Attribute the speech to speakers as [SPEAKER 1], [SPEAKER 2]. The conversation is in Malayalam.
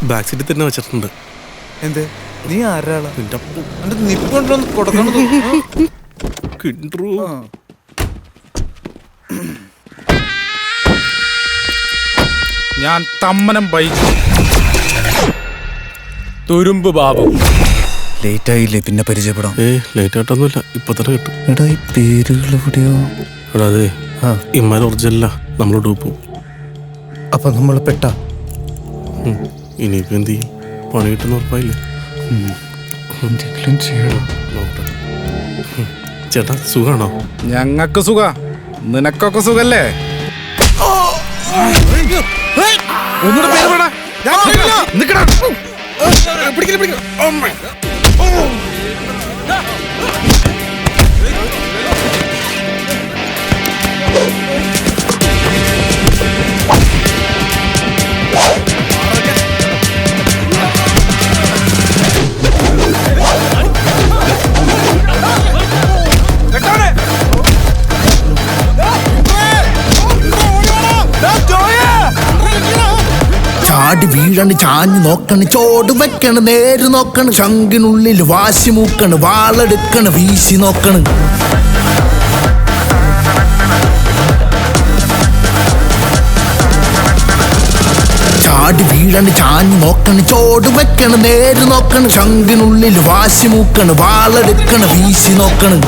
[SPEAKER 1] ബാക്ക് സീറ്റിൽ തന്നെ വെച്ചിട്ടുണ്ട്.
[SPEAKER 2] എന്തേ നീ ആരാളാ? നിപ്പുണ്ടോ കൊടുക്കണത്?
[SPEAKER 3] ഞാൻ തമ്മനം ബൈജു, തുരുമ്പ് ബാബു.
[SPEAKER 2] ലേറ്റ് ആയില്ലേ? പിന്നെ പരിചയപ്പെടാം.
[SPEAKER 1] ലേറ്റ് ആയിട്ടൊന്നുമില്ല, ഇപ്പൊ തന്നെ കിട്ടും.
[SPEAKER 2] എടാ ഈ പേരുകൾ എവിടെയോ?
[SPEAKER 1] എടാ അതെ, ഇമ്മാൻ ഒറിജിനല്ല, നമ്മൾ ഡൂപ്പു.
[SPEAKER 2] അപ്പൊ നമ്മൾ പെട്ട
[SPEAKER 1] ഇനിയിപ്പോ എന്ത് ചെയ്യും? പണി കിട്ടുന്ന ഉറപ്പായില്ലേ?
[SPEAKER 2] എന്തെങ്കിലും ചെയ്യണം.
[SPEAKER 1] ചേട്ടാ സുഖാണോ?
[SPEAKER 3] ഞങ്ങക്ക് സുഖ, നിനക്കൊക്കെ സുഖല്ലേ? ഒന്നുകൂടെ പേര് വേടാ. നിക്കടാ.
[SPEAKER 4] ചാടി വീഴണ്, ചാഞ്ഞു നോക്കണ്, ചോട് വെക്കണ്, നേര് നോക്കണ്, ശങ്കിനുള്ളിൽ വാശി മൂക്കണ്, വാളെടുക്കണ്, വീശി നോക്കണ്. ചാടി വീഴണ്, ചാഞ്ഞു നോക്കണ്, ചോട് വെക്കണ്, നേര് നോക്കണ്, ശങ്കിനുള്ളിൽ വാശി മൂക്കണ്, വാളെടുക്കണ്, വീശി നോക്കണ്.